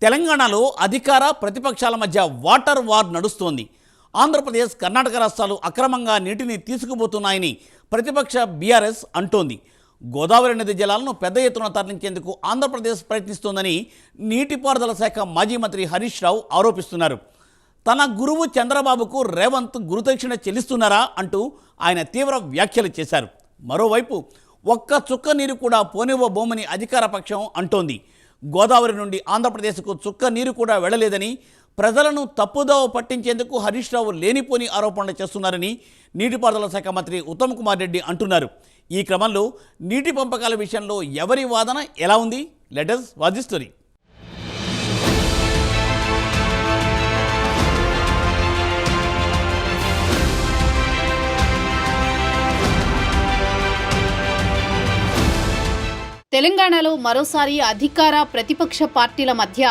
తెలంగాణలో అధికార ప్రతిపక్షాల మధ్య వాటర్ వార్ నడుస్తోంది. ఆంధ్రప్రదేశ్, కర్ణాటక రాష్ట్రాలు అక్రమంగా నీటిని తీసుకుపోతున్నాయని ప్రతిపక్ష బీఆర్ఎస్ అంటోంది. గోదావరి నది జలాలను పెద్ద ఎత్తున తరలించేందుకు ఆంధ్రప్రదేశ్ ప్రయత్నిస్తోందని నీటిపారుదల శాఖ మాజీ మంత్రి హరీష్ రావు ఆరోపిస్తున్నారు. తన గురువు చంద్రబాబుకు రేవంత్ గురుదక్షిణ చెల్లిస్తున్నారా అంటూ ఆయన తీవ్ర వ్యాఖ్యలు చేశారు. మరోవైపు ఒక్క చుక్క నీరు కూడా పోనివ్వబోమని అధికార పక్షం అంటోంది. గోదావరి నుండి ఆంధ్రప్రదేశ్కు చుక్క నీరు కూడా వెళ్లలేదని, ప్రజలను తప్పుదోవ పట్టించేందుకు హరీష్ రావు లేనిపోని ఆరోపణలు చేస్తున్నారని నీటిపారుదల శాఖ మంత్రి ఉత్తమ్ కుమార్ రెడ్డి అంటున్నారు. ఈ క్రమంలో నీటి పంపకాల విషయంలో ఎవరి వాదన ఎలా ఉంది? Let us watch the story. తెలంగాణలో మరోసారి అధికార ప్రతిపక్ష పార్టీల మధ్య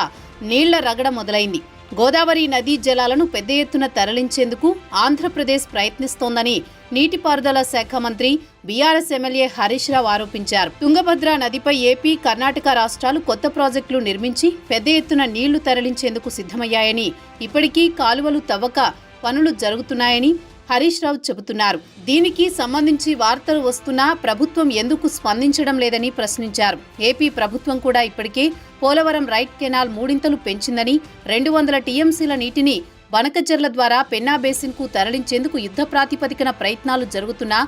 నీళ్ల రగడ మొదలైంది. గోదావరి నదీ జలాలను పెద్ద ఎత్తున తరలించేందుకు ఆంధ్రప్రదేశ్ ప్రయత్నిస్తోందని నీటిపారుదల శాఖ మంత్రి బీఆర్ఎస్ ఎమ్మెల్యే హరీష్ రావు ఆరోపించారు. తుంగభద్ర నదిపై ఏపీ, కర్ణాటక రాష్ట్రాలు కొత్త ప్రాజెక్టులు నిర్మించి పెద్ద ఎత్తున నీళ్లు తరలించేందుకు సిద్ధమయ్యాయని, ఇప్పటికీ కాలువలు తవ్వక పనులు జరుగుతున్నాయని హరీష్ రావు చెబుతున్నారు. దీనికి సంబంధించి వార్తలు వస్తున్నా ప్రభుత్వం ఎందుకు స్పందించడం లేదని ప్రశ్నించారు. ఏపీ ప్రభుత్వం కూడా ఇప్పటికే పోలవరం రైట్ కెనాల్ మూడింతలు పెంచిందని, 200 టీఎంసీల నీటిని బనకచెర్ల ద్వారా పెన్నా బేసిన్కు తరలించేందుకు యుద్ధ ప్రాతిపదికన ప్రయత్నాలు జరుగుతున్నా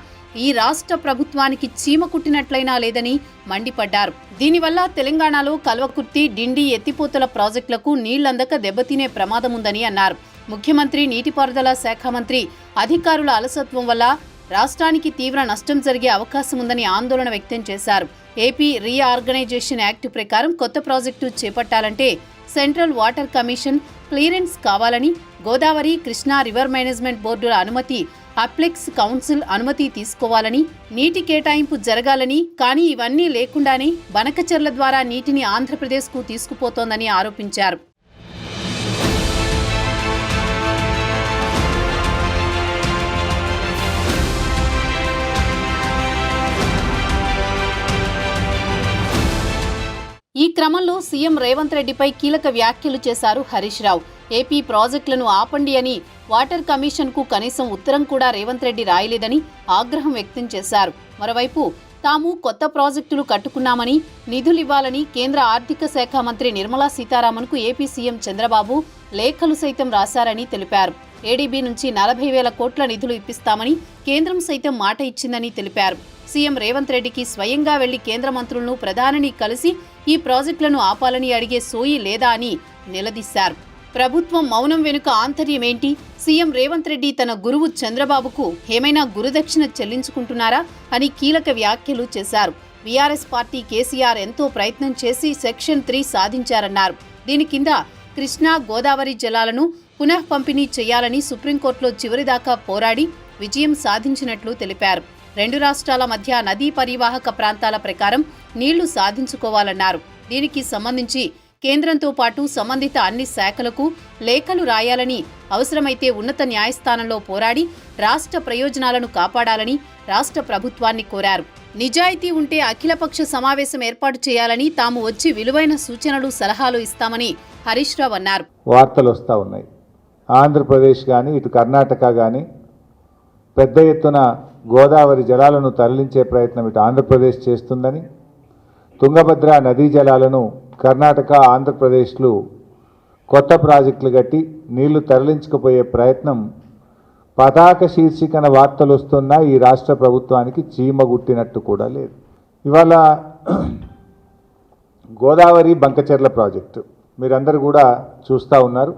ఈ రాష్ట్ర ప్రభుత్వానికి చీమ కుట్టినట్లయినా లేదని మండిపడ్డారు. దీనివల్ల తెలంగాణలో కల్వకుర్తి, డిండి ఎత్తిపోతల ప్రాజెక్టులకు నీళ్లందక దెబ్బతినే ప్రమాదముందని అన్నారు. ముఖ్యమంత్రి, నీటిపారుదల శాఖ మంత్రి అధికారుల అలసత్వం వల్ల రాష్ట్రానికి తీవ్ర నష్టం జరిగే అవకాశం ఉందని ఆందోళన వ్యక్తం చేశారు. ఏపీ రీఆర్గనైజేషన్ యాక్ట్ ప్రకారం కొత్త ప్రాజెక్టు చేపట్టాలంటే సెంట్రల్ వాటర్ కమిషన్ క్లియరెన్స్ కావాలని, గోదావరి, కృష్ణా రివర్ మేనేజ్మెంట్ బోర్డుల అనుమతి, అప్లెక్స్ కౌన్సిల్ అనుమతి తీసుకోవాలని, నీటి కేటాయింపు జరగాలని, కానీ ఇవన్నీ లేకుండానే బనకచెర్ల ద్వారా నీటిని ఆంధ్రప్రదేశ్కు తీసుకుపోతోందని ఆరోపించారు. ఈ క్రమంలో సీఎం రేవంత్ రెడ్డిపై కీలక వ్యాఖ్యలు చేశారు హరీష్ రావు. ఏపీ ప్రాజెక్టులను ఆపండి అని వాటర్ కమిషన్కు కనీసం ఉత్తరం కూడా రేవంత్ రెడ్డి రాయలేదని ఆగ్రహం వ్యక్తం చేశారు. మరోవైపు తాము కొత్త ప్రాజెక్టులు కట్టుకున్నామని, నిధులివ్వాలని కేంద్ర ఆర్థిక శాఖ మంత్రి నిర్మలా సీతారామన్కు ఏపీ సీఎం చంద్రబాబు లేఖలు సైతం రాశారని తెలిపారు. ఏడీబీ నుంచి 40,000 కోట్ల నిధులు ఇప్పిస్తామని కేంద్రం సైతం మాట ఇచ్చిందని తెలిపారు. సీఎం రేవంత్ రెడ్డికి స్వయంగా వెళ్లి కేంద్ర మంత్రులను, ప్రధానిని కలిసి ఈ ప్రాజెక్టులను ఆపాలని అడిగే సోయి లేదా అని నిలదీశారు. ప్రభుత్వం మౌనం వెనుక ఆంతర్యమేంటి? సీఎం రేవంత్ రెడ్డి తన గురువు చంద్రబాబుకు ఏమైనా గురుదక్షిణ చెల్లించుకుంటున్నారా అని కీలక వ్యాఖ్యలు చేశారు. బీఆర్ఎస్ పార్టీ కేసీఆర్ ఎంతో ప్రయత్నం చేసి సెక్షన్ 3 సాధించారన్నారు. దీని కింద కృష్ణా, గోదావరి జలాలను పునః పంపిణీ చేయాలని సుప్రీంకోర్టులో చివరిదాకా పోరాడి విజయం సాధించినట్లు తెలిపారు. 2 రాష్ట్రాల మధ్య నదీ పరివాహక ప్రాంతాల ప్రకారం నీళ్లు సాధించుకోవాలన్నారు. దీనికి సంబంధించి కేంద్రంతో పాటు సంబంధిత అన్ని శాఖలకు లేఖలు రాయాలని, అవసరమైతే ఉన్నత న్యాయస్థానంలో పోరాడి రాష్ట్ర ప్రయోజనాలను కాపాడాలని రాష్ట్ర ప్రభుత్వాన్ని కోరారు. నిజాయితీ ఉంటే అఖిలపక్ష సమావేశం ఏర్పాటు చేయాలని, తాము వచ్చి విలువైన సూచనలు, సలహాలు ఇస్తామని హరీష్ రావు అన్నారు. వార్తలు వస్తూ ఉన్నాయి. ఆంధ్రప్రదేశ్ కానీ, ఇటు కర్ణాటక కానీ పెద్ద ఎత్తున గోదావరి జలాలను తరలించే ప్రయత్నం ఇటు ఆంధ్రప్రదేశ్ చేస్తుందని, తుంగభద్ర నదీ జలాలను కర్ణాటక, ఆంధ్రప్రదేశ్లు కొత్త ప్రాజెక్టులు కట్టి నీళ్లు తరలించకపోయే ప్రయత్నం పతాక శీర్షికన వార్తలు వస్తున్నా ఈ రాష్ట్ర ప్రభుత్వానికి చీమగుట్టినట్టు కూడా లేదు. ఇవాళ గోదావరి బంకచెర్ల ప్రాజెక్టు మీరందరూ కూడా చూస్తూ ఉన్నారు.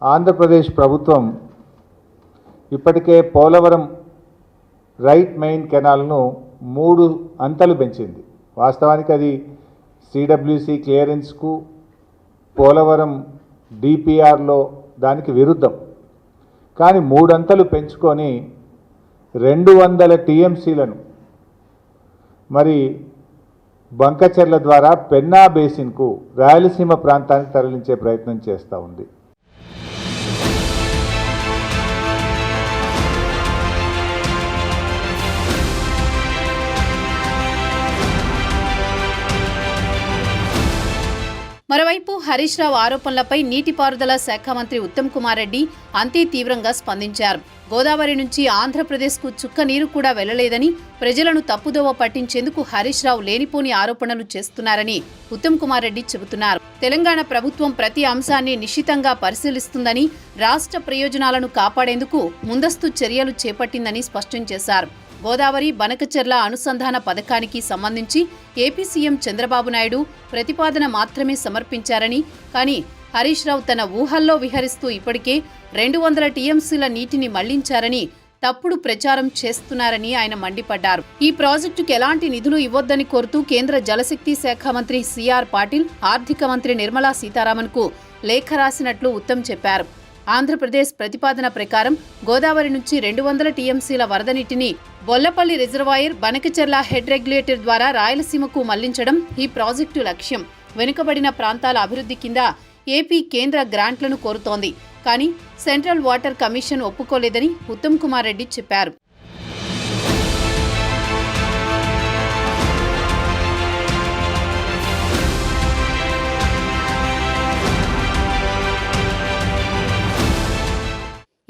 ఆంధ్రప్రదేశ్ ప్రభుత్వం ఇప్పటికే పోలవరం రైట్ మెయిన్ కెనాల్ను 3 అంతలు పెంచింది. వాస్తవానికి అది సిడబ్ల్యూసి క్లియరెన్స్కు, పోలవరం డిపిఆర్లో దానికి విరుద్ధం. కానీ 3 అంతలు పెంచుకొని 200 టీఎంసీలను మరి బంకచెర్ల ద్వారా పెన్నా బేసిన్కు, రాయలసీమ ప్రాంతానికి తరలించే ప్రయత్నం చేస్తూ ఉంది. మరోవైపు హరీష్ రావు ఆరోపణలపై నీటిపారుదల శాఖ మంత్రి ఉత్తమ్ కుమార్ రెడ్డి అంతే తీవ్రంగా స్పందించారు. గోదావరి నుంచి ఆంధ్రప్రదేశ్కు చుక్క నీరు కూడా వెళ్లలేదని, ప్రజలను తప్పుదోవ పట్టించేందుకు హరీష్ రావు లేనిపోని ఆరోపణలు చేస్తున్నారని ఉత్తమ్ కుమార్ రెడ్డి చెబుతున్నారు. తెలంగాణ ప్రభుత్వం ప్రతి అంశాన్ని నిశితంగా పరిశీలిస్తుందని, రాష్ట్ర ప్రయోజనాలను కాపాడేందుకు ముందస్తు చర్యలు చేపట్టిందని స్పష్టం చేశారు. గోదావరి బనకచెర్ల అనుసంధాన పథకానికి సంబంధించి ఏపీ సీఎం చంద్రబాబు నాయుడు ప్రతిపాదన మాత్రమే సమర్పించారని, కానీ హరీష్ రావు తన ఊహల్లో విహరిస్తూ ఇప్పటికే 200 టీఎంసీల నీటిని మళ్లించారని తప్పుడు ప్రచారం చేస్తున్నారని ఆయన మండిపడ్డారు. ఈ ప్రాజెక్టుకు ఎలాంటి నిధులు ఇవ్వొద్దని కోరుతూ కేంద్ర జలశక్తి శాఖ మంత్రి సిఆర్ పాటిల్, ఆర్థిక మంత్రి నిర్మలా సీతారామన్కు లేఖ రాసినట్లు ఉత్తమ్ చెప్పారు. ఆంధ్రప్రదేశ్ ప్రతిపాదన ప్రకారం గోదావరి నుంచి 200 టీఎంసీల వరద నీటిని Bollapalli reservoir, Banakacherla head regulator ద్వారా రాయలసీమకు మళ్లించడం ఈ ప్రాజెక్టు లక్ష్యం. వెనుకబడిన ప్రాంతాల అభివృద్ధి కింద ఏపీ కేంద్ర గ్రాంట్లను కోరుతోంది. కానీ సెంట్రల్ వాటర్ కమిషన్ ఒప్పుకోలేదని ఉత్తమ్ కుమార్ రెడ్డి చెప్పారు.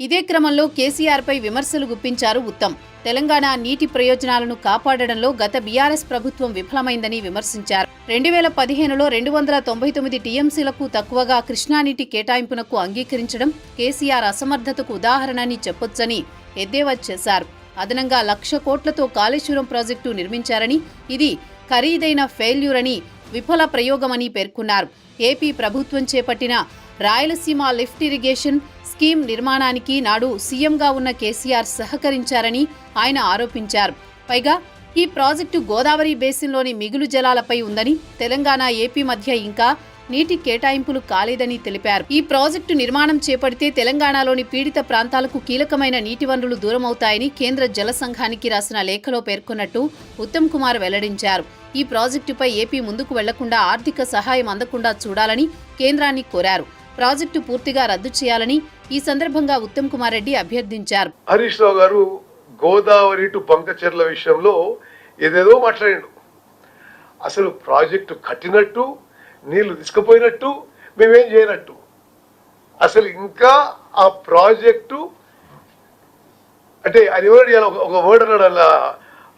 ఇదే క్రమంలో కేసీఆర్పై విమర్శలు గుప్పించారు ఉత్తమ్. తెలంగాణ నీటి ప్రయోజనాలను కాపాడడంలో గత బీఆర్ఎస్ ప్రభుత్వం విఫలమైందని విమర్శించారు. 2015లో 299 టీఎంసీలకు తక్కువగా కృష్ణానీటి కేటాయింపునకు అంగీకరించడం కేసీఆర్ అసమర్థతకు ఉదాహరణని చెప్పొచ్చని ఎద్దేవా చేశారు. అదనంగా 1,00,000 కోట్లతో కాళేశ్వరం ప్రాజెక్టు నిర్మించారని, ఇది ఖరీదైన ఫెయిల్యూర్ అని, విఫల ప్రయోగమని పేర్కొన్నారు. ఏపీ ప్రభుత్వం చేపట్టిన రాయలసీమ లిఫ్ట్ ఇరిగేషన్ స్కీమ్ నిర్మాణానికి నాడు సీఎంగా ఉన్న కేసీఆర్ సహకరించారని ఆయన ఆరోపించారు. పైగా ఈ ప్రాజెక్టు గోదావరి బేసిన్లోని మిగులు జలాలపై ఉందని, తెలంగాణ ఏపీ మధ్య ఇంకా నీటి కేటాయింపులు కాలేదని తెలిపారు. ఈ ప్రాజెక్టు నిర్మాణం చేపడితే తెలంగాణలోని పీడిత ప్రాంతాలకు కీలకమైన నీటి వనరులు దూరమవుతాయని కేంద్ర జల సంఘానికి రాసిన లేఖలో పేర్కొన్నట్టు ఉత్తమ్ కుమార్ వెల్లడించారు. ఈ ప్రాజెక్టుపై ఏపీ ముందుకు వెళ్లకుండా ఆర్థిక సహాయం అందకుండా చూడాలని కేంద్రాన్ని కోరారు. ప్రాజెక్టు పూర్తిగా రద్దు చేయాలని ఈ సందర్భంగా ఉత్తమ్ కుమార్ రెడ్డి అభ్యర్థించారు. హరీష్ రావు గారు గోదావరి టు బంకచెర్ల విషయంలో ఏదేదో మాట్లాడాడు. అసలు ప్రాజెక్టు కట్టినట్టు, నీళ్లు తీసుకుపోయినట్టు, మేమేం చేయనట్టు. అసలు ఇంకా ఆ ప్రాజెక్టు అంటే అది ఒక వర్డ్ అన్నాడు, అలా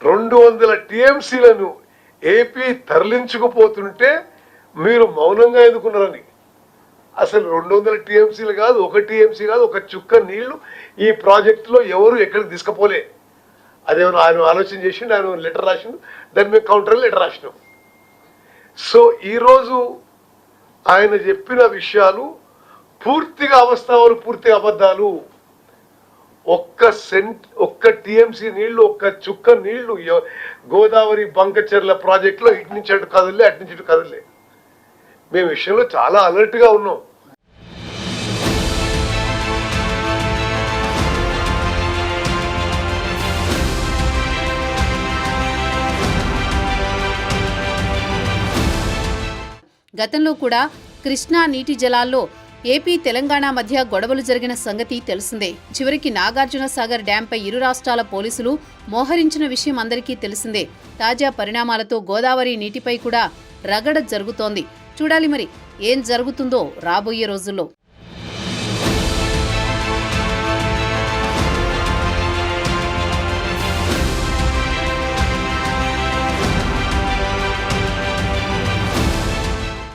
200 టీఎంసీలను ఏపీ తరలించుకుపోతుంటే మీరు మౌనంగా ఎందుకున్నారని. అసలు 200 టీఎంసీలు కాదు, 1 టీఎంసీ కాదు, ఒక చుక్క నీళ్లు ఈ ప్రాజెక్టులో ఎవరు ఎక్కడికి తీసుకుపోలే. అదేమన్నా ఆయన ఆలోచన చేసిండు, ఆయన లెటర్ రాసిండు, దాన్ని మేము కౌంటర్ లెటర్ రాసినాం. సో ఈరోజు ఆయన చెప్పిన విషయాలు పూర్తిగా అవాస్తవాలు, పూర్తిగా అబద్ధాలు. ఒక్క టీఎంసీ నీళ్లు, ఒక్క చుక్క నీళ్లు గోదావరి బంకచెర్ల ప్రాజెక్టులో ఇటు నుంచి అటు కదలే, అటు నుంచి ఇటు కదలే. మేము విషయంలో చాలా అలర్ట్గా ఉన్నాం. గతంలో కూడా కృష్ణా నీటి జలాల్లో ఏపీ తెలంగాణ మధ్య గొడవలు జరిగిన సంగతి తెలిసిందే. చివరికి నాగార్జున సాగర్ డ్యాంపై ఇరు రాష్ట్రాల పోలీసులు మోహరించిన విషయం అందరికీ తెలిసిందే. తాజా పరిణామాలతో గోదావరి నీటిపై కూడా రగడ జరుగుతోంది. చూడాలి మరి ఏం జరుగుతుందో రాబోయే రోజుల్లో.